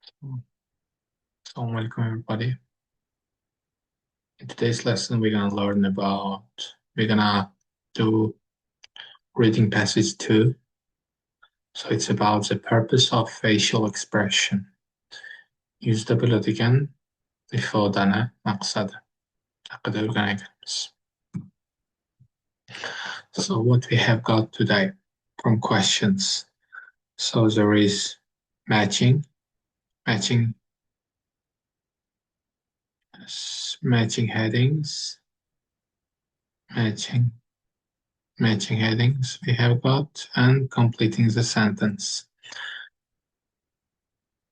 Assalamu alaikum, everybody. In today's lesson, we're gonna do reading passage 2. So it's about the purpose of facial expression. Yuzda bo'ladigan ifodani maqsadi haqida o'rganamiz. So what we have got today from questions. So there is matching headings, matching headings we have got, and completing the sentence.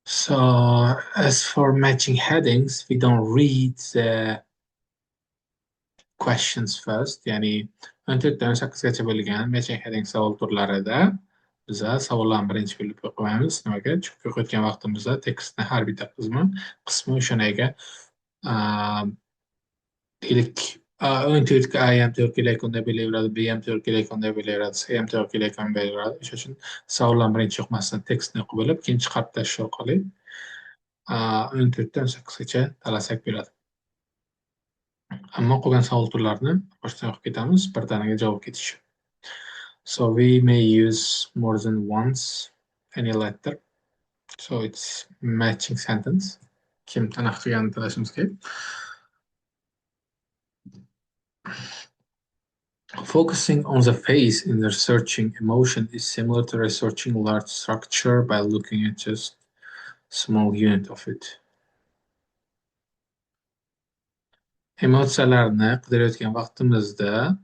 So as for matching headings, we don't read the questions first. Ya'ni 14dan 8gacha bo'lgan matching heading savol turlarida biz savollarni birinchi bo'lib o'qimaymiz. Nimaga? Chunki o'qiyotgan vaqtimizda tekstni har bitta qismi o'shanaga ilk 14 A ham to'g'ri kelayotganda bo'laveradi, B ham to'g'ri kelayotganda bo'laveradi, C ham to'g'ri kelayotganda bo'laveradi. O'sha uchun savollarni birinchi o'qimasdan tekstni o'qib olib, keyin chiqarib tashlash orqali 14dan 8gacha talasak bo'ladi. Ammo qolgan savol turlarini boshdan o'qib ketamiz, birdaniga javob ketish. So we may use more than once any letter. So it's matching sentence. Kim tanaff qilganini bilishimiz kerak. Focusing on the face in researching emotion is similar to researching large structure by looking at just small unit of it. Emotsiyalarni qidirayotgan vaqtimizda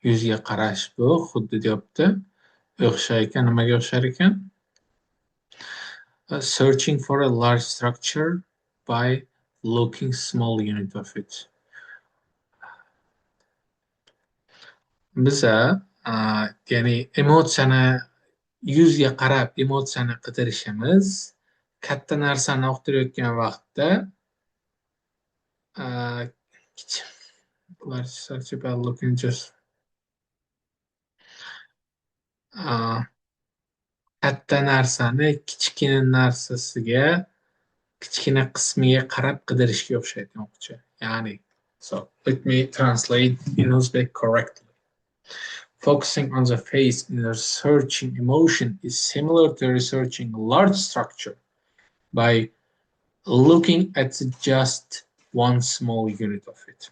yuzga qarash bu xuddi deyapti, o'xshar ekan. Nimaga o'xshar ekan? Searching for a large structure by looking small unit of it. Biza ya'ni emotsiyani yuzga qarab emotsiyani qidirishimiz katta narsani o'qtirayotgan vaqtda large structure by looking just katta narsani kichkina narsasiga kichkina qismiga qarab qidirishga o'xshaydi o'qchi. Ya'ni, so let me translate in Uzbek correctly. Focusing on the face in researching emotion is similar to researching a large structure by looking at just one small unit of it.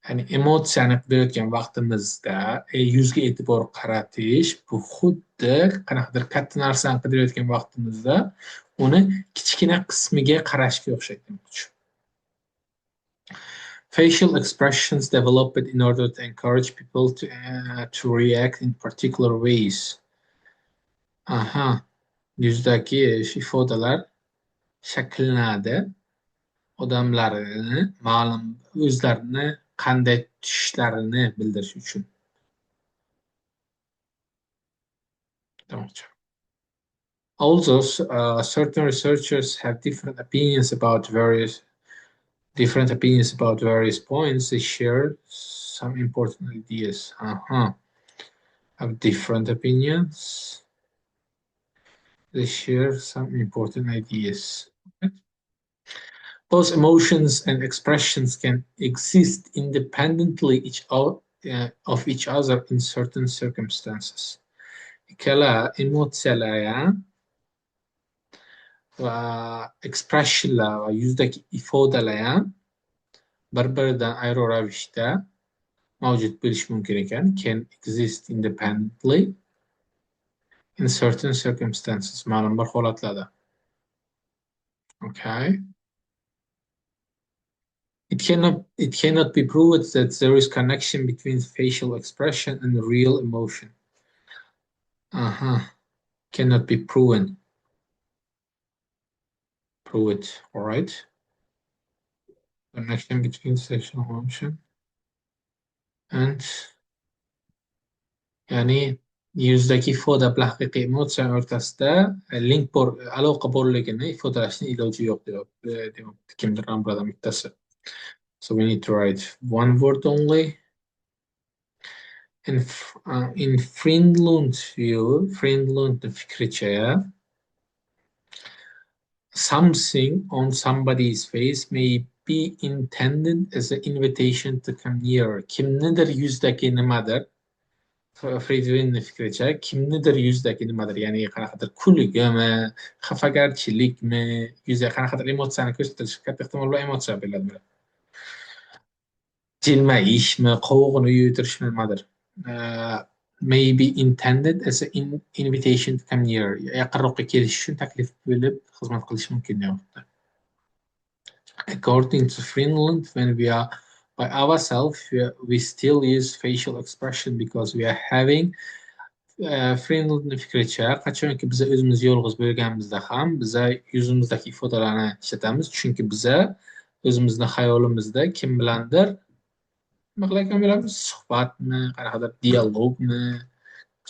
Ya'ni emotsiyani qidirayotgan vaqtimizda yuzga e'tibor qaratish bu xuddi qanaqadir katta narsani qidirayotgan vaqtimizda uni kichkina qismiga qarashga o'xshaydi. Facial expressions developed in order to encourage people to react in particular ways. Yuzdagi ifodalar shakllanadi odamlarni ma'lum o'zlarini qanday tutishlarini bildirish uchun. Also, certain researchers have different opinions about various points. They share some important ideas. Have different opinions. They share some important ideas. Both emotions and expressions can exist independently of each other in certain circumstances. Ikkala emotsiyalar va expressionlar va yuzdagi ifodalar ham bir-biridan ayro ravishda mavjud bo'lishi mumkin ekan. Can exist independently in certain circumstances. Ma'lum bir holatlarda. Okay. It cannot be proved that there is connection between facial expression and real emotion. Cannot be proven. Prove it, all right? Connection between facial emotion and ya'ni yuzdagi ifoda bilan haqiqiy emotsiya o'rtasida aloqa borligini ifodalashning iloji yo'q deyapti kimdir birodar bittasi. So we need to write one word only. In Friedland view, Friedland fikricha, something on somebody's face may be intended as an invitation to come nearer. Kimnidir yuzdagi nimadir? Friedlandning fikricha, kimnidir yuzdagi nimadir? Ya'ni qanaqadir kulgimi, xafagarchilikmi, yuzda qanaqadir emotsiyani ko'rsatish, katta ehtimol bilan emotsiya bo'ladi. Jilmayishmi, qovug'ini yo'ytirishmi, nimadir. May be intended as an invitation to come nearer. Yaqinroqqa kelish uchun taklif bo'lib xizmat qilishi mumkin deyapti. According to Finland, when we are by ourselves, we still use facial expression because we are having Finlandning fikricha, qachonki biz o'zimiz yolg'iz bo'lganimizda ham biz yuzimizdagi ifodalarni ishlatamiz, chunki biz o'zimizni xayolimizda kim bilandir nima qilayotgan bo'lamiz? Suhbatmi, qanaqadir dialogmi,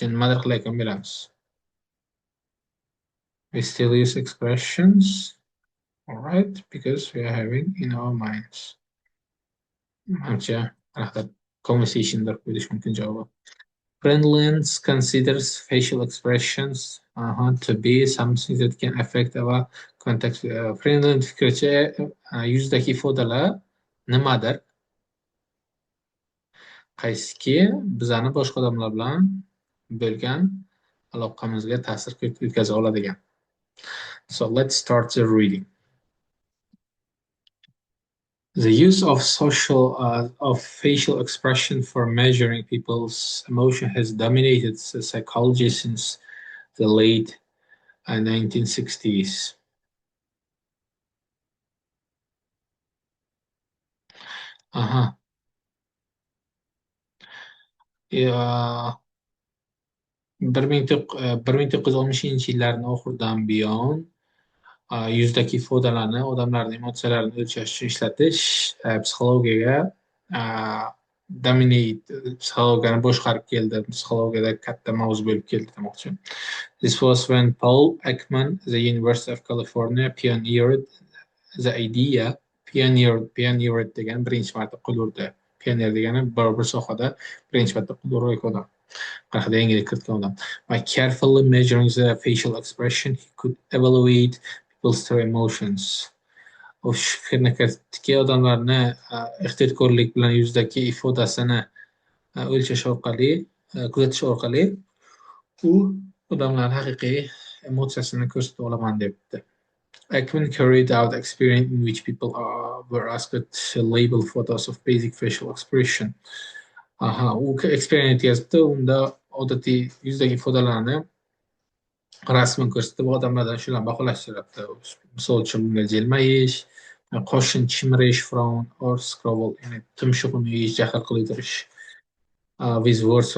nimadir qilayotgan bo'lamiz. We still use expressions. All right, because we are having in our minds. Manimcha, qanaqadir conversationlar bo'lishi mumkin javobi. Friendliness considers facial expressions to be something that can affect our context. Friendliness fikricha yuzdagi ifodalar nimadir? Qaysiki bizani boshqa odamlar bilan bo'lgan aloqamizga ta'sir o'tkaza oladigan. So let's start the reading. The use of facial expression for measuring people's emotion has dominated psychology since the late 1960s. Aha. Ya, 1960-yillarning oxiridan buyon yuzdagi ifodalarni, odamlarning emotsiyalarini o'lchash uchun ishlatish psixologiyaga psixologiyani boshqarib keldi, psixologiyada katta mavzu bo'lib keldi demoqchi. This was when Paul Ekman, the University of California, pioneered the idea. Pioneered degan birinchi marta qo'l urdi. Pioneer degani bir sohada birinchi marta qo'l urgan odam. Qanaqadir yangilik kiritgan odam. By carefully measuring the facial expression, he could evaluate people's true emotions. O fikrni kiritdiki, odamlarni ehtiyotkorlik bilan yuzdagi ifodasini o'lchash orqali, kuzatish orqali u odamlarning haqiqiy emotsiyasini ko'rsatib olaman debdi. Ekman carried out experiment in which people were asked to label photos of basic facial expression. U eksperiment yazibdi, unda odatiy yuzdagi ifodalarni rasman ko'rsatib odamlardan shularni baholashni so'rabdi. Misol uchun bunga jilmayish, qoshini chimirish, frown or scroll, ya'ni tumshug'ini yeyish, jahl qilib with words,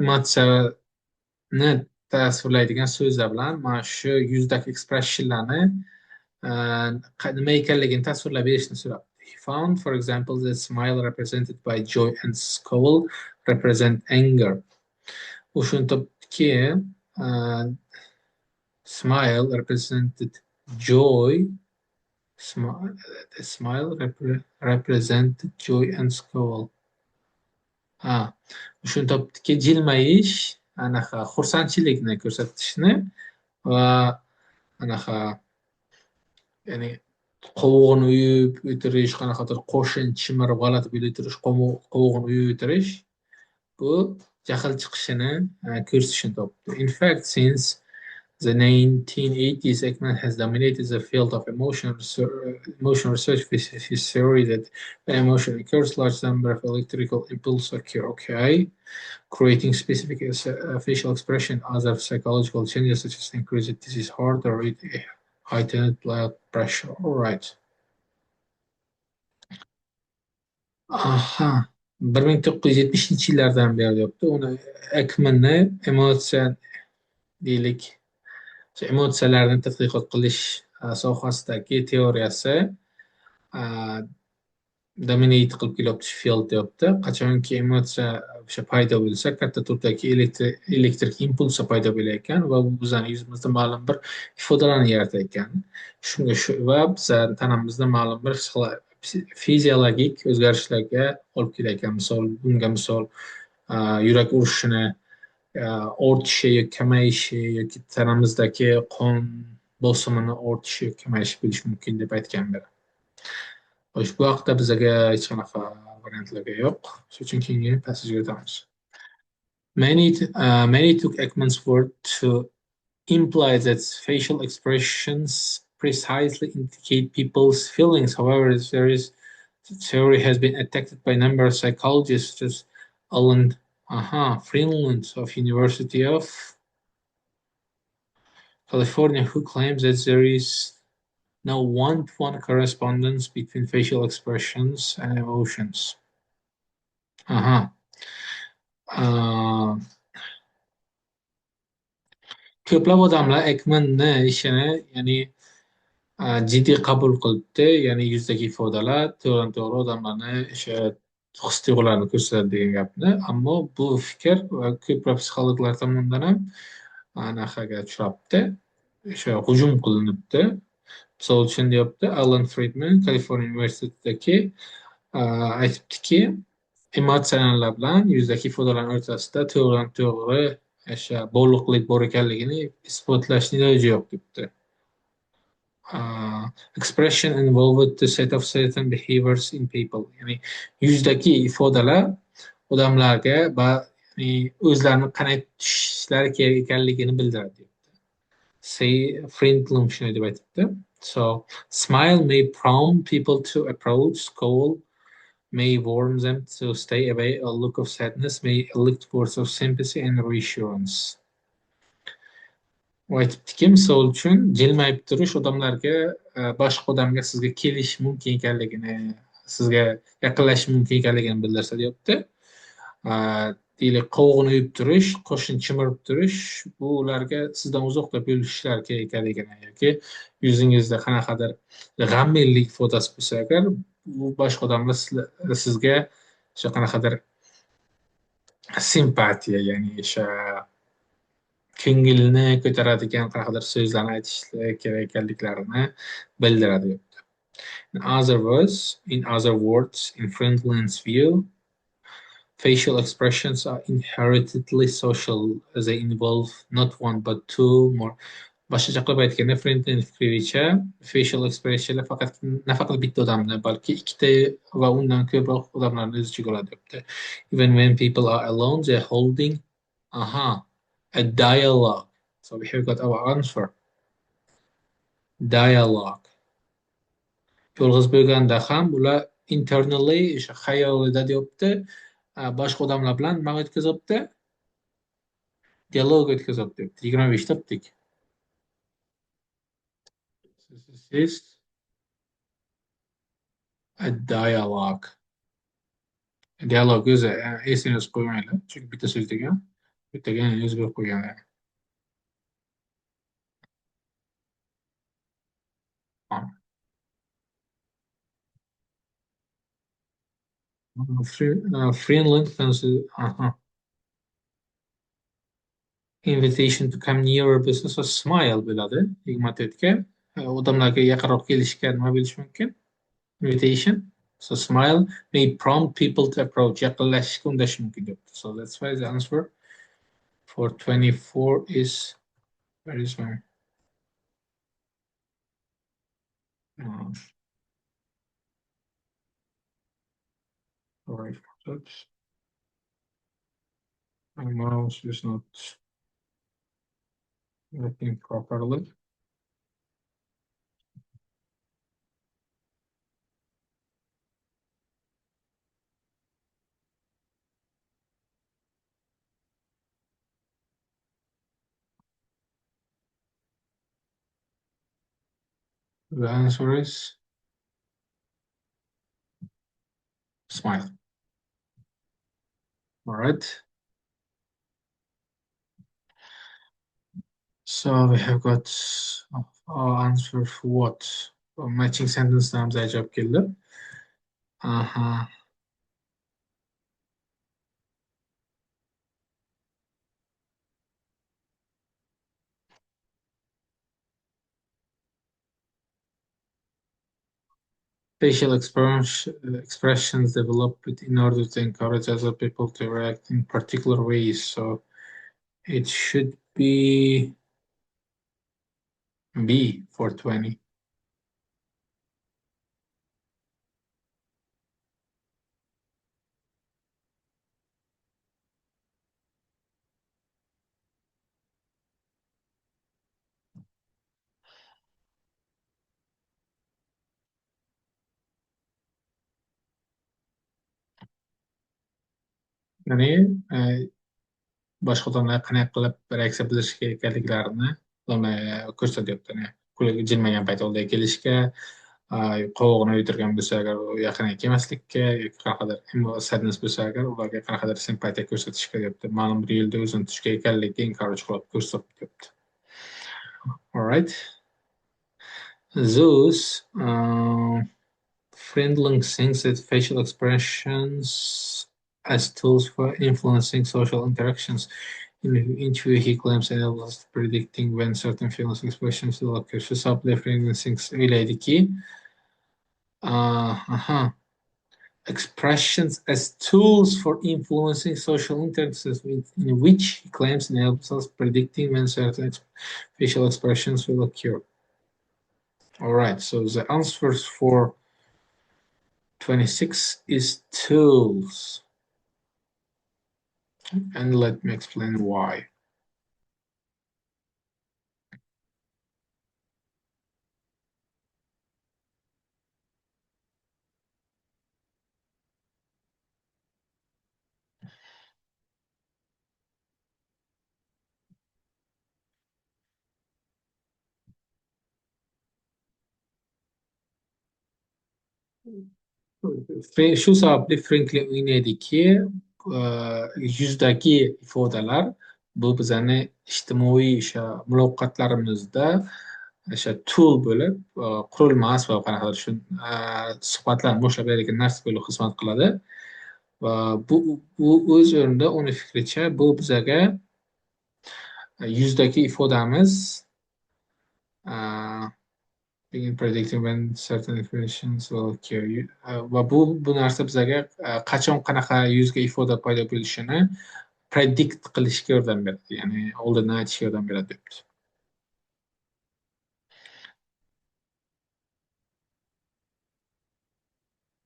emotsiyani tasvirlaydigan so'zlar bilan mana shu yuzdagi expressionlarni nima ekanligini tasvirlab berishni so'rabdi. He found, for example, that smile represented by joy and scowl represent anger. U shuni topdiki, smile represented joy. The smile represented joy and scowl. Shuni topdiki, jilmayish anaqa xursandchilikni ko'rsatishni va anaqa ya'ni qovug'ini uyib o'tirish, qanaqadir qo'shin chimirib g'alati bo'lib o'tirish, qovug'ini uyib o'tirish bu jahl chiqishini ko'rsatishni topdi. In fact, since the 1980s, Ekman has dominated the field of emotion research with his theory that when emotion occurs, large number of electrical impulses occur. Okay, creating specific facial expression, other psychological changes such as increased disease, heart rate, heightened blood pressure. All right. 1970-yillardan beri deyapti. Uni Ekmanni emotsiya deylik, emotsiyalarni tadqiqot qilish sohasidagi teoriyasi dominate qilib kelyapti field deyapti. Qachonki emotsiya o'sha paydo bo'lsa, katta turdagi elektrik impulsi paydo bo'layotgan va bu bizning yuzimizda ma'lum bir ifodalarni yaratayotgan. Shunga va bizning tanamizda ma'lum bir fiziologik o'zgarishlarga olib kelayotgan. Bunga misol yurak urishini ortishi yoki kamayishi yoki tanamizdagi qon bosimini ortishi yoki kamayishi bo'lishi mumkin deb aytganlar. Xo'sh, bu haqda bizga hech qanaqa variantlarga yo'q. Shuning uchun keyingi passajga o'tamiz. Many took Ekman's word to imply that facial expressions precisely indicate people's feelings. However, the theory has been attacked by a number of psychologists, such as Alan Freeland of University of California, who claims that there is no one-to-one correspondence between facial expressions and emotions. Aha. Uh, Ko'plab odamlar Ekmanni ishini, ya'ni jiddiy qabul qilibdi, ya'ni yuzdagi ifodalar to'g'ridan-to'g'ri odamlarni o'sha his-tuyg'ularni ko'rsatadi degan gapni. Ammo bu fikr ko'plab psixologlar tomonidan ham anaqaga uchrabdi, o'sha hujum qilinibdi. Misol uchun deyapti, Alan Friedman Kaliforniya universitetidagi aytibdiki, emotsiyalar bilan yuzdagi ifodalar o'rtasida to'g'ridan-to'g'ri o'sha bog'liqlik bor ekanligini isbotlashning iloji yo'q debdi. Expression involved the set of certain behaviors in people. Ya'ni yuzdagi ifodalar odamlarga ya'ni o'zlarini qanday tutishlari kerak ekanligini bildiradi. Say, Friedland shunday deb aytibdi. So, smile may prompt people to approach, call, may warn them to stay away. A look of sadness may elicit words of sympathy and reassurance. U aytibdiki, misol uchun jilmayib turish odamlarga boshqa odamga sizga kelish mumkin ekanligini, sizga yaqinlashish mumkin ekanligini bildirsa deyapti. Deylik, qovog'ini uyib turish, qoshini chimirib turish, bu ularga sizdan uzoqda bo'lishlari kerak ekanligini yoki yuzingizda qanaqadir g'amminlik ifodasi bo'lsa agar, bu boshqa odamlar sizga o'sha qanaqadir simpatiya, ya'ni o'sha ko'ngilni ko'taradigan qanaqadir so'zlarni aytish kerak ekanliklarini bildiradi. In other words, in Friedland's view, facial expressions are inherently social. They involve not one but two more. Boshqacha qilib aytganda, Friedland fikricha, facial expressionlar nafaqat bitta odamni, balki ikkita va undan ko'proq odamlarni o'z ichiga oladi debdi. Even when people are alone, they're holding a dialogue. So we have got our answer. Dialogue. Yolg'iz bo'lganda ham ular internally, o'sha xayolida deyapti, boshqa odamlar bilan nima o'tkazyapti? Dialog o'tkazyapti. 25 topdik. This is a dialogue. Dialog o'zi esini yozib qo'ymanglar, chunki bitta so'z degan, bittaga yozib qo'yganlar. Friendly invitation to come nearer business or smile bo'ladi. 24 odamlarga yaqinroq kelishga nima bo'lishi mumkin? Invitation. So smile may prompt people to approach. Yaqinlashishga undashi mumkin debdi. So that's why the answer for 24 is, where is my right touch. My mouse is not working properly. The answer is smile. All right. So we have got our answer for what? Matching sentence terms ijab keldi. Facial expressions developed in order to encourage other people to react in particular ways. So it should be B for 20. Ya'ni boshqa odamlar qanaqa qilib reaksiya bildirishga ekanliklarini ko'rsatyapti. Ya'ni kulib jilmagan payt oldiga kelishga, qovog'ini uydirgan bo'lsa agar u yaqiniga kelmaslikka, yoki qanaqadir sadness bo'lsa agar ularga qanaqadir simpatiya ko'rsatishga deyapti. Ma'lum bir yo'lda o'zini tutishga ekanligiga encourage qilib ko'rsatyapti. Alright. Zeus, Friedling thinks that facial expressions as tools for influencing social interactions. In an interview, he claims enable us predicting when certain feelings expressions will occur. Şu saplı Friedling thinks öyleydi ki, aha, expressions as tools for influencing social interactions in which he claims enables us predicting when certain facial expressions will occur. All right, so the answers for 26 is tools. And let me explain why. Shu sababli Franklin o'ylaydiki, yuzdagi ifodalar bu bizani ijtimoiy o'sha muloqotlarimizda o'sha tool bo'lib, qurilmas va qanaqadir shu suhbatlarni boshlab beradigan narsa bo'lib xizmat qiladi. Va bu o'z o'rnida uni fikricha bu bizaga yuzdagi ifodamiz begin predicting when certain informations will occur. Va bu narsa bizaga qachon qanaqa yuzga ifoda paydo bo'lishini predict qilishga yordam beradi, ya'ni oldindan aytishga yordam beradi debdi.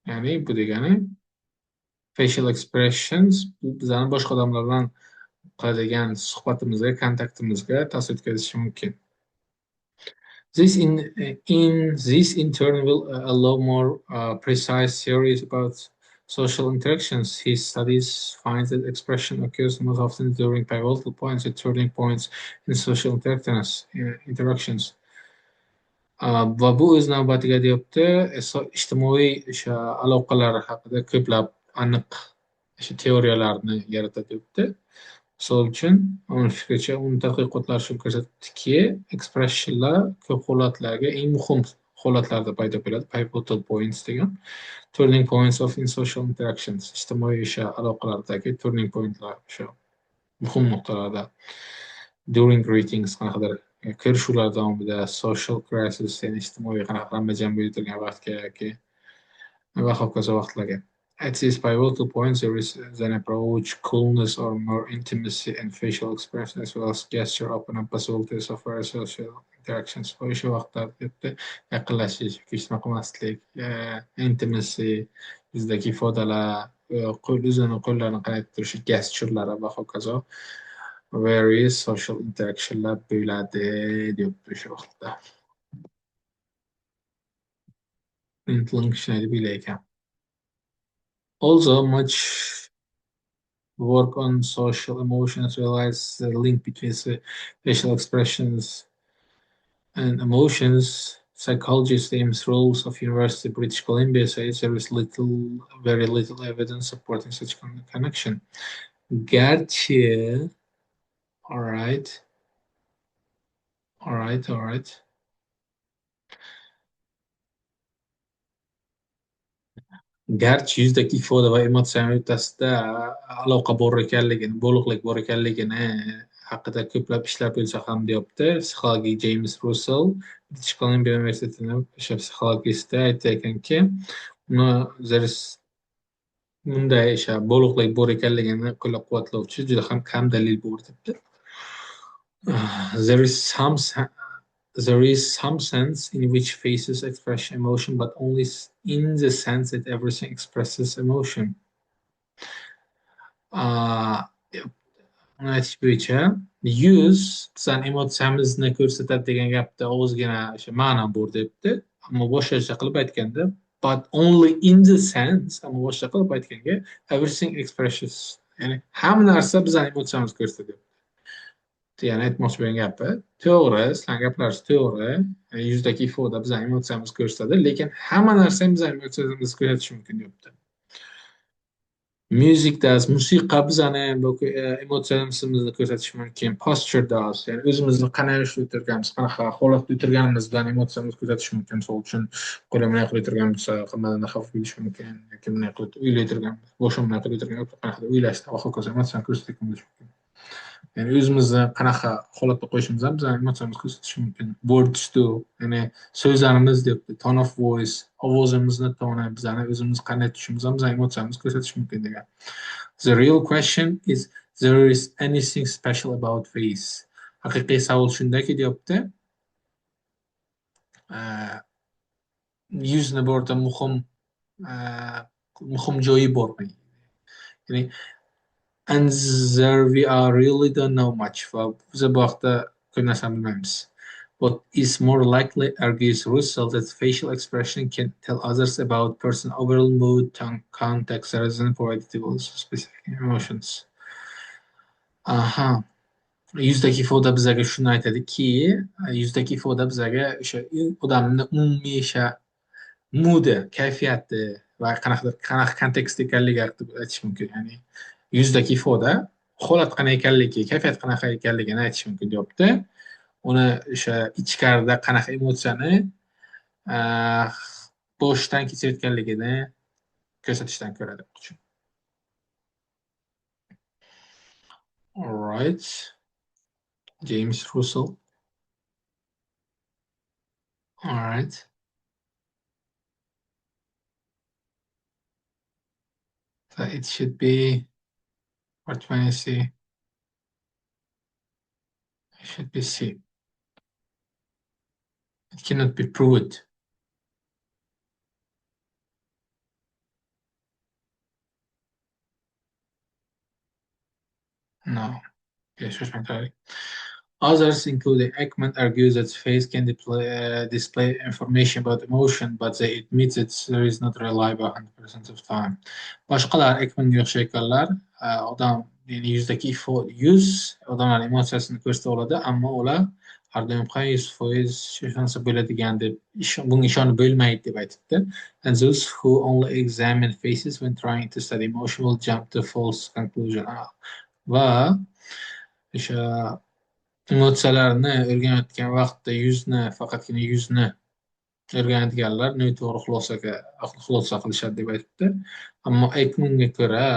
Ya'ni bu degani facial expressions bizani boshqa odamlar bilan qiladigan suhbatimizga, kontaktimizga ta'sir o'tkazishi mumkin. This in turn will allow more precise theories about social interactions. His studies find that expression occurs most often during pivotal points and turning points in social interactions. Va bu o'z navbatiga deyapti, ijtimoiy o'sha aloqalar haqida ko'plab aniq o'sha teoriyalarni yaratadi deyapti. Misol uchun, uni fikricha, uni tadqiqotlari shuni ko'rsatdiki, expressionlar ko'p holatlarga eng muhim holatlarda paydo bo'ladi, pivotal points degan. Turning points of in social interactions, ijtimoiy o'sha aloqalardagi turning pointlar, o'sha muhim nuqtalarda. During greetings, qanaqadir ko'rishuvlar davomida, social crisis, ya'ni ijtimoiy qanaqa ramajan bo'lib turgan vaqtga yoki va hokazo vaqtlarga. At these pivotal points, there is an approach, coolness, or more intimacy and facial expression, as well as gesture, open up possibilities of various social interactions. O'sha vaqtlarda yaqinlashish, kishni qilmaslik, intimacy, yuzdagi ifodalar, o'zini qo'llarini qaratib turishi, gesturelari va hokazo various social interactionlar bo'ladi deyapti o'sha vaqtda. Intilink ishlaydi bilar ekan. Also, much work on social emotions realize the link between facial expressions and emotions. Psychologists aims rules of University of British Columbia says there is very little evidence supporting such connection. Gerçi, all right, all right, all right. Garchi yuzdagi ifoda va emotsiyalar o'rtasida aloqa bor ekanligini, bog'liqlik bor ekanligini haqida ko'plab ishlar bo'lsa ham deyapti. Psixologik James Russell British Columbia universitetining o'sha psixologista aytgan ekanki, uni there is bunday o'sha bog'liqlik bor ekanligini qo'llab-quvvatlovchi juda ham kam dalil bor debdi. There is some sense in which faces express emotion, but only in the sense that everything expresses emotion. Uni aytish bo'yicha yuz bizani emotsiyamizni ko'rsatadi degan gapda ozgina o'sha ma'no bor debdi. Ammo boshqacha qilib aytganda but only in the sense, ammo boshqa qilib aytganda everything expresses, ya'ni hamma narsa bizani emotsiyamizni ko'rsatadi. Yani aytmoqchi bo'lgan gapi to'g'ri, sizlarning gaplaringiz to'g'ri. Yuzdagi ifoda bizning emotsiyamizni ko'rsatadi, lekin hamma narsa bizning emotsiyamizni ko'rsatishi mumkin deyapti. Music does, musiqa bizning emotsiyamizni ko'rsatishi mumkin. Posture does, ya'ni o'zimizni qanday o'tirganimiz, qanaqa holatda o'tirganimiz bilan emotsiyamizni ko'rsatishi mumkin. Misol uchun, qo'limni qilib o'tirgan bo'lsa, hammadan xavf bo'lishi mumkin. Yoki bunday qilib o'ylab o'tirgan, boshimni qilib o'tirgan, qanaqa o'ylashda va hokazo emotsiyani ko'rsatib bo'lishi mumkin. Yani o'zimizni qanaqa holatda qo'yishimiz ham bizning emotsiyamizni ko'rsatishi mumkin. Words do, ya'ni so'zlarimiz debdi, tone of voice, ovozimizni toni, bizani o'zimiz qanday tutishimiz ham bizning emotsiyamizni ko'rsatishi mumkin degan. The real question is there is anything special about face. Haqiqiy savol shundaki deyapti. Yuzni borda muhim joyi bormi? Ya'ni and there we are really don't know much. Biz bu haqda ko'p narsani bilmaymiz. What is more likely, argues Russell, that facial expression can tell others about person overall mood, tone, context, rather than provide details of specific emotions. Aha. Yuzdagi ifoda bizga shuni aytadiki, yuzdagi ifoda bizga o'sha odamning umumiy o'sha moodi, kayfiyati va qanaqa kontekstda ekanligi haqida aytish mumkin. Ya'ni yuzdagi ifoda holat qanaqa ekanligi, kayfiyat qanaqa ekanligini aytish mumkin deyapti. Uni o'sha ichkarida qanaqa emotsiyani boshdan kechirayotganligini ko'rsatishdan ko'ra demoqchi. All right. James Russell. All right. So it should be, what can I see? It should be C. It cannot be proved. No. Yes, others, including Ekman, argue that face can display information about emotion, but they admit that there is not reliable 100% of time. Boshqalar Ekmanga o'xshaydiganlar, odam ya'ni yuzdagi yuz odamlar emotsiyasini ko'rsata oladi, ammo ular har doim 100% ishonsa bo'ladigan deb bunga ishonib bo'lmaydi deb aytibdi. And those who only examine faces when trying to study emotion will jump to false conclusion. Va o'sha emotsiyalarni o'rganayotgan vaqtda faqatgina yuzni o'rganadiganlar noto'g'ri xulosa qilishadi deb aytdi. Ammo Ekmanga ko'ra,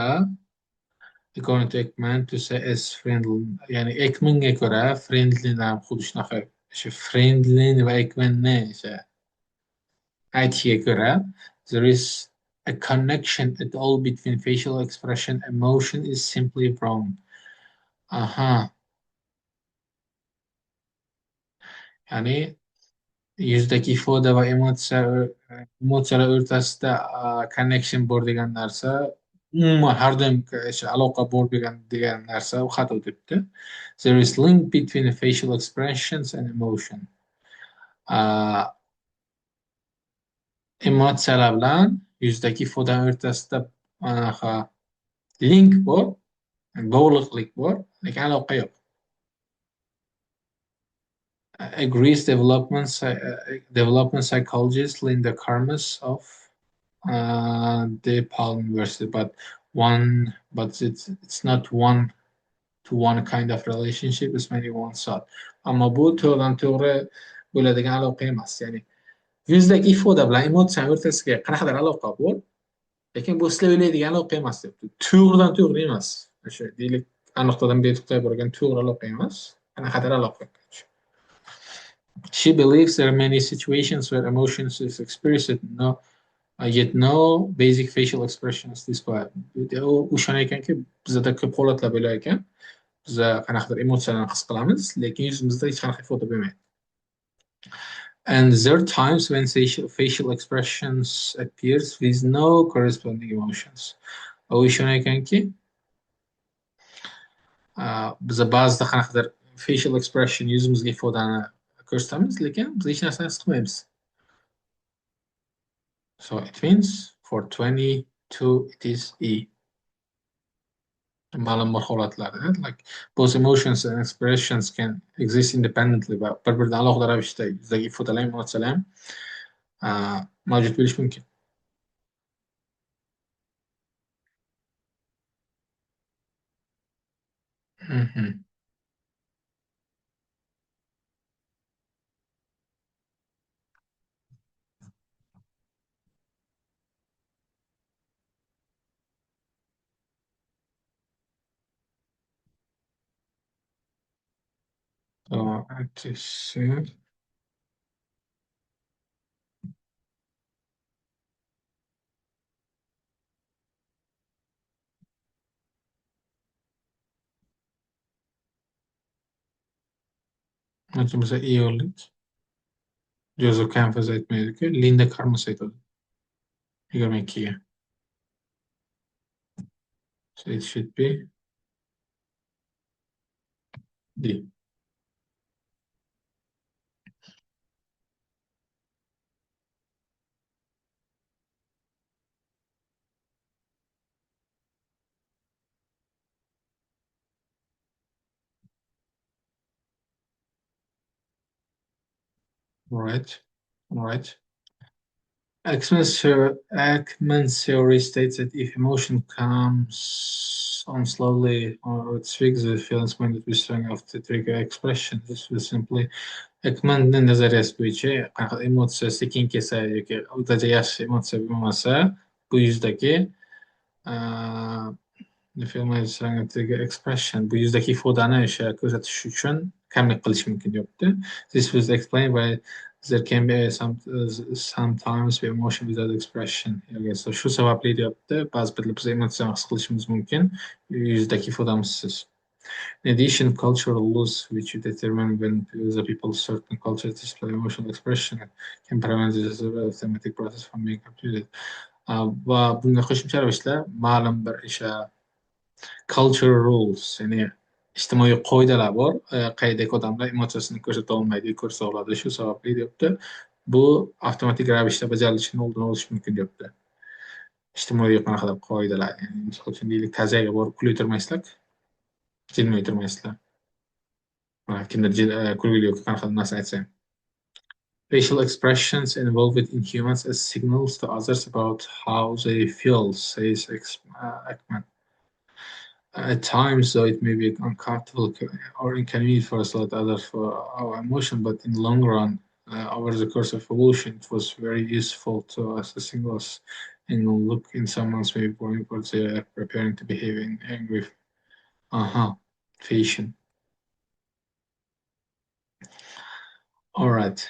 according to Ekman, to say as friendly, ya'ni Ekmanga ko'ra friendlydan xuddi shunaqa o'sha friendly va Ekmanni o'sha aytishiga ko'ra there is a connection at all between facial expression and emotion is simply wrong. Aha. Ya'ni yuzdagi ifoda va emotsiyalar o'rtasida connection bor degan narsa, umuman har doim aloqa bor degan narsa u xato debdi. There is link between facial expressions and emotion. Emotsiyalar bilan yuzdagi ifoda o'rtasida link bor, bog'liqlik bor, lekin aloqa yo'q. Agrees development psychologist Linda Karmas of DePaul University, but it's not one to one kind of relationship as many once thought. Ammo bu to'g'ridan to'g'ri bo'ladigan aloqa emas. Ya'ni yuzdagi ifoda bilan emotsiya o'rtasiga qanaqadir aloqa bor, lekin bu sizlar o'ylaydigan aloqa emas debdi. To'g'ridan to'g'ri emas. O'sha deylik nuqtadan B nuqtaga borgan to'g'ri aloqa emas, xatar aloqa. She believes there are many situations where emotions is expressed yet no basic facial expressions display. U o'shana ekanki, bizda ko'p holatlar bo'lar ekan. Biz qanaqadir emotsiyalarni his qilamiz, lekin yuzimizda hech qanaqa ifoda bo'lmaydi. And there are times when facial expressions appears with no corresponding emotions. U o'shana ekanki, biza ba'zida qanaqadir facial expression yuzimizga ifodani ko'rsatamiz, lekin biz hech narsani his qilmaymiz. So it means for 22 it is E. Ma'lum bir holatlarda, like both emotions and expressions can exist independently va bir-biridan alohida ravishda yuzdagi ifodalar, emotsiyalar ham mavjud bo'lishi mumkin. Mhm. So it is mesela iyi olduk. Joseph Campbell aytmaydi-ku, Linda Carmos aytadi 22ga. So it should be D. All right. All right. Ekman's theory states that if emotion comes on slowly or it speaks, the feelings when it be strong enough to trigger expression, this will simply Ekmanning nazariyasi bo'yicha qanaqa emotsiya sekin kelsa yoki o'rtacha yaxshi emotsiya bo'lmasa, bu yuzdagi the film is strong expression bu yuzdagi ifodani o'sha ko'rsatish uchun kamlik qilish mumkin deyapti. This was explained by there can be sometimes be emotion without expression. So shu sababli deyapti, ba'zi bir biz emotsiyani his qilishimiz mumkin yuzdagi ifodamizsiz. In addition, cultural laws which determine when the people certain cultures display emotional expression can prevent this thematic process from being completed. Va bunga qo'shimcha ravishda ma'lum bir o'sha cultural rules, ya'ni ijtimoiy qoidalar bor, qaydagi odamlar emotsiyasini ko'rsata olmaydi, ko'rsata oladi. Shu sababli deyapti, bu avtomatik ravishda bajarilishini oldini olish mumkin deyapti. Ijtimoiy qanaqadir qoidalar, ya'ni misol uchun deylik, taziyaga borib kuliy o'tirmaysizlar, jilmay o'tirmaysizlar. Kimdir kulgili yoki qanaqa narsa aytsa. Facial expressions involved in humans as signals to others about how they feel, says Ekman. At times, though, it may be uncomfortable or inconvenient for us to let others for our emotion, but in the long run, over the course of evolution, it was very useful to us as signals and look in someone's way point what they are preparing to behave in angry. Facial. All right.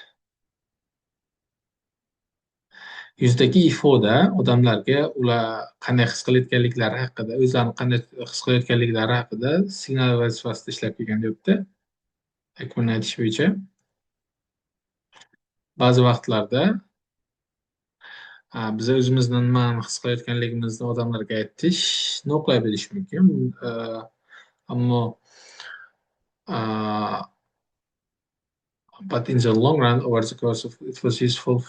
Yuzdagi ifoda odamlarga ular qanday his qilayotganliklari haqida, o'zlarini qanday his qilayotganliklari haqida signal vazifasida ishlab kelgan deyapti. Akmalning aytishi bo'yicha, ba'zi vaqtlarda biz o'zimizni nimani his qilayotganligimizni odamlarga aytish noqulay bo'lishi mumkin. Ammo but in the long run, over the course of it was useful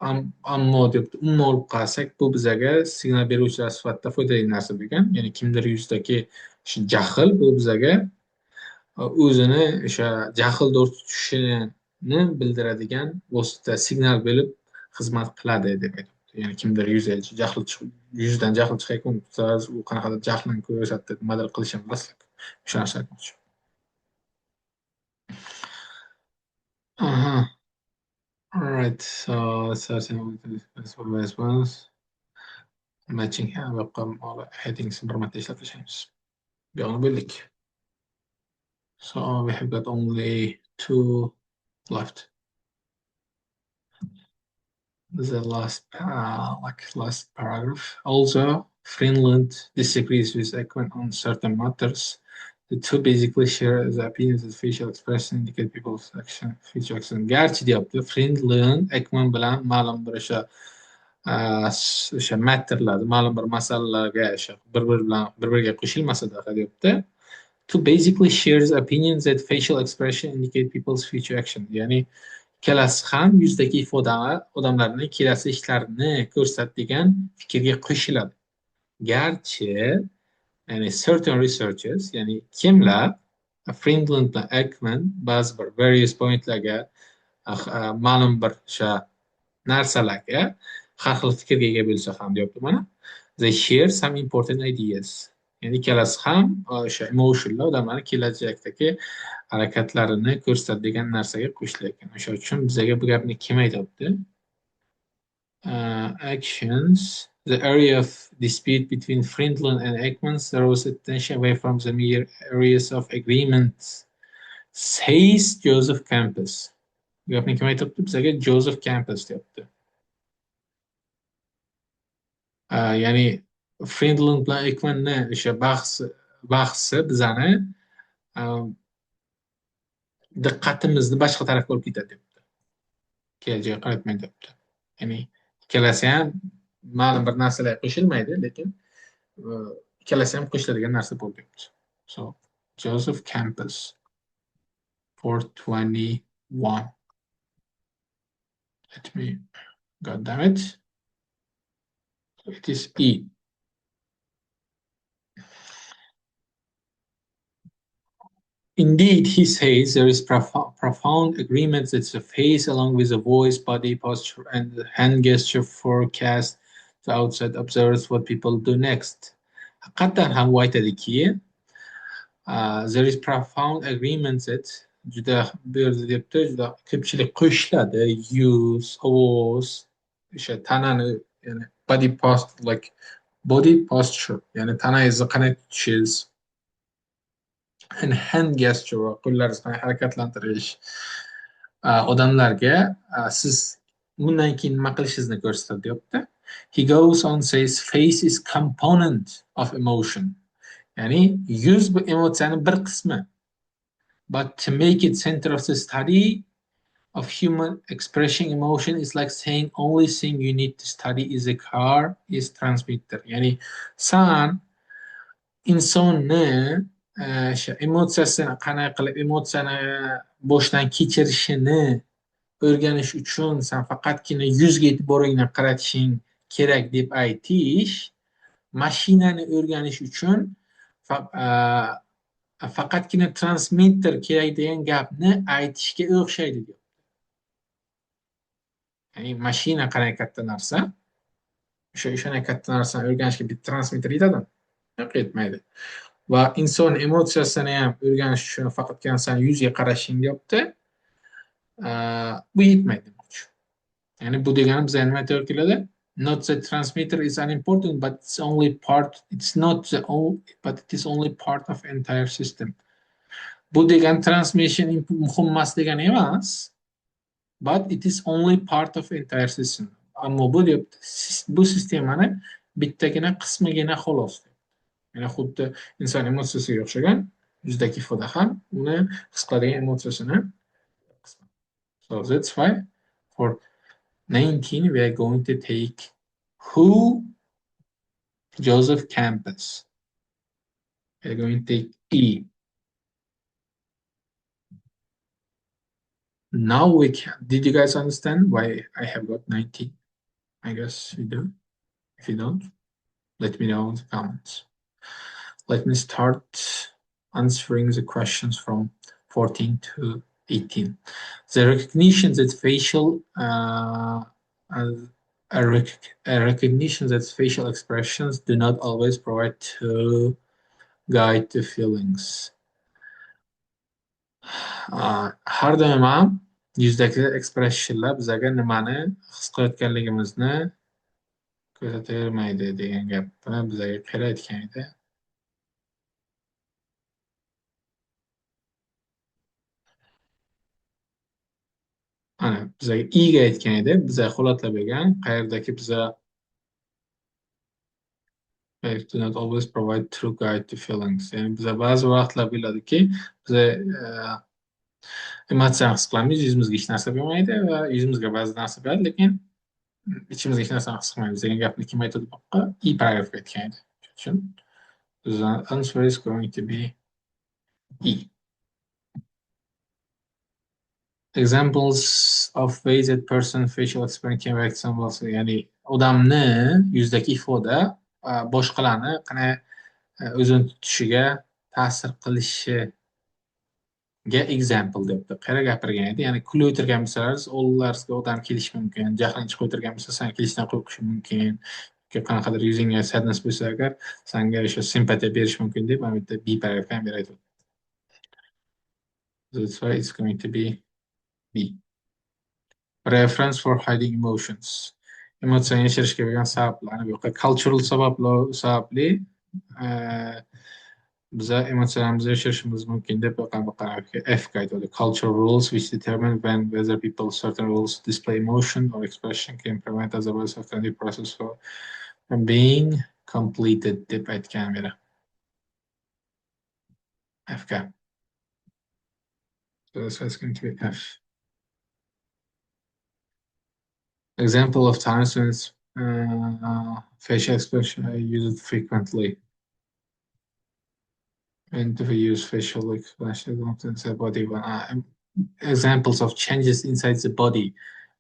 ammo deb umuman olib qarasak, bu bizaga signal beruvchilar sifatida foydali narsa bo'lgan. Ya'ni kimdir yuzdagi shu jahl bu bizaga o'zini o'sha jahldor tutishini bildiradigan vosita, signal bo'lib xizmat qiladi deb aytyapti. Ya'ni kimdir yuzidan jahl chiqayotgan u qanaqadir jahlni ko'rsatdi, nimadir qilishini bilasizlar. O'sha narsa aytmoqchi. Aha. All right, so starting with this response, matching webcam or headings bir marta ishlatishamiz. buyog'ini bo'ldik. So we have got only two left. The last paragraph. Also, Finland disagrees with Ekman on certain matters. The two basically share the opinions that facial expression indicate people's action, future action. Gerçi deyapti, Finland Ekman bilan ma'lum bir o'sha matterlar, ma'lum bir masalalarga o'sha bir-biriga qo'shilmasada deyapti. To basically shares opinions that facial expression indicate people's future action. Ya'ni ikkalasi ham yuzdagi ifodalar odamlarning kelasi ishlarini ko'rsatadigan fikrga qo'shiladi. Garchi, ya'ni certain researchers, ya'ni kimlar Friedland bilan Ekman ba'zi bir various pointlarga ma'lum bir o'sha narsalarga har xil fikrga ega bo'lsa ham deyapti mana. They share some important ideas. Ya'ni ikkalasi ham o'sha emotionlar odamlarni kelajakdagi harakatlarini ko'rsatadigan narsaga qo'shilyapti. O'sha uchun bizga bu gapni kim aytyapti? Actions. The area of dispute between Friedland and Ekman throws attention away from the mere areas of agreement, says Joseph Campus. Bu gapni kim aytyapti? Bizga Joseph Campus deyapti. Ya'ni Friedland bilan Ekmanni o'sha bahsi bizani diqqatimizni boshqa tarafga olib ketadi debdi. Kelajakka qaratmaydi debdi. Ya'ni ikkalasi ham ma'lum bir narsalarga qo'shilmaydi, lekin ikkalasi ham qo'shiladigan narsa bo'lib debdi. So, Joseph Campus, 421. Let me, God damn it. It is E. Indeed, he says there is profound agreement that the face, along with the voice, body posture, and the hand gesture, forecast to outside observers what people do next. Haqiqatan ham u aytadiki, there is profound agreement that juda bu yerda debdi, juda ko'pchilik qo'shiladi, yuz, ovoz, o'sha tanani, ya'ni body posture, ya'ni tanangizni qanday tutishingiz, and hand gesture va qo'llaringizni harakatlantirish odamlarga siz bundan keyin nima qilishingizni ko'rsatadi deyapti. He goes on says face is component of emotion. Ya'ni yuz bu emotsiyani bir qismi. But to make it center of the study of human expressing emotion is like saying only thing you need to study is a car is transmitter. Ya'ni san insonni o'sha emotsiyasini qanday qilib emotsiyani boshdan kechirishini o'rganish uchun san faqatgina yuzga e'tiboringni qaratishing kerak deb aytish mashinani o'rganish uchun faqatgina transmitter kerak degan gapni aytishga o'xshaydi deyapti. Ya'ni mashina qanday katta narsa, o'shanday katta narsani o'rganishga bitta transmitter yetadimi? Yo'q, yetmaydi. Va inson emotsiyasini ham o'rganish uchun faqatgina san yuzga qarashing deyapti. Bu yetmaydi demoqchi. Ya'ni bu degani bizga nima aytib keladi? Not the transmitter is unimportant, but it's only part. It's not the only, but it is only part of entire system. Bu degani transmission muhim emas degani emas, but it is only part of entire system. Ammo bu deyapti, bu sistemani bittagina qismigina xolos. Ya'ni xuddi inson emotsiyasiga o'xshagan yuzdagi ifoda ham uni his qiladigan emotsiyasini. So that's why for 19 we are going to take who? Joseph Campus. We are going to take E. Now we can. Did you guys understand why I have got 19? I guess you do. If you don't, let me know in the comments. Let me start answering the questions from 14 to 18. The recognition that facial recognition that facial expressions do not always provide to guide the feelings. Har doim ham yuzdagi ekspressiyonlar bizga nimani his qilayotganligimizni ko'rsatavermaydi degan gapni bizga qayerda aytgan edi? bizaga iga aytgan edi, biza qo'llatlab bergan. Qayerdaki biza do not always provide true guide to feelings. Ya'ni biza ba'zi vaqtlar biladiki, biza emotsiyani his qilamiz, yuzimizga hech narsa bo'lmaydi va yuzimizga ba'zi narsa bo'ladi, lekin ichimizga hech narsani his qilmaymiz degan gapni kim aytadi bu yoqqa? I paragrafga aytgan edi. Shuning uchun the answer is going to be E. Examples of ways that person facial expression can affect someone else. Ya'ni odamni yuzdagi ifoda boshqalarni qanday o'zini tutishiga ta'sir qilishiga example debdi. Qayerga gapirgan edi? Ya'ni kulib o'tirgan bo'lsangiz, o'g'illariga odam kelishi mumkin. Jahling chiqib o'tirgan bo'lsa, san kelishdan qo'rqishi mumkin. Yoki qanaqadir yuzingga sadness bo'lsa agar, sanga o'sha simpatiya berish mumkin deb mana bu yerda B paragrafga ham beradi. That's why it's going to be B. Reference for hiding emotions. Emotsiyani yashirishga bo'lgan sabablar. Bu yoqqa cultural sabablar sababli biza emotsiyalarimizni yashirishimiz mumkin deb F ga aytadi. Cultural rules which determine when whether people certain rules display emotion or expression can prevent otherwise authentic process from being completed deb aytgan beri. F ga. So this is going to be F. Example of times when facial expression I use it frequently. And we use facial expression in the body. Examples of changes inside the body.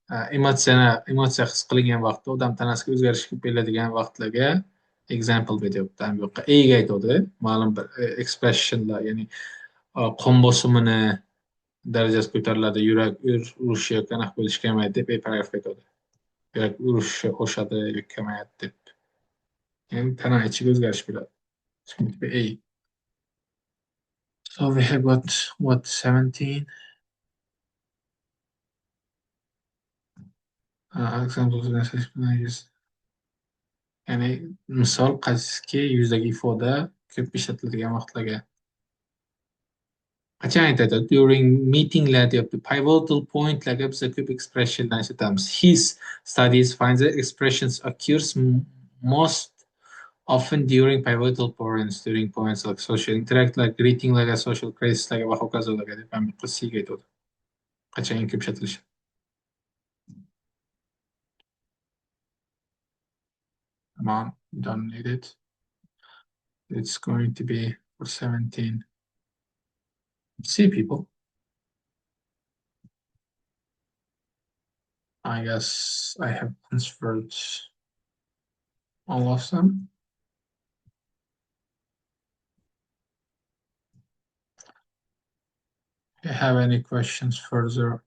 Emotsiya his qilingan vaqtda odam tanasiga o'zgarish beladigan vaqtlarga example beryapti. Bu yoqqa Ega aytadi. Ma'lum bir expressionlar, ya'ni qon bosimini darajasi ko'tariladi, yurak urishi yoki anaqa bo'lishi kamayadi deb paragraf aytadi. Yurak urishi oshadi yoki kamayadi deb. Ya'ni tana ichiga o'zgarish bo'ladi. A. So we have got what 17 examples ya'ni misol qaysiki yuzdagi ifoda ko'p ishlatiladigan vaqtlarga qachon aytadi? During meetinglar deyapti. Pivotal pointlarga biz ko'p expressionlar ishlatamiz. His studies finds that expressions occurs most often during pivotal points, during points like social interact, like greeting, like a social crisis, like va hokazolarga deb ham qisiga aytadi. Qachon eng ko'p ishlatilishi? Come on, don't need it. It's going to be for 17. See, people. I guess I have answered all of them. If you have any questions further,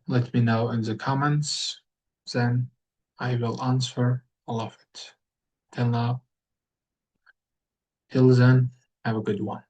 let me know in the comments. Then I will answer all of it. Till then, have a good one.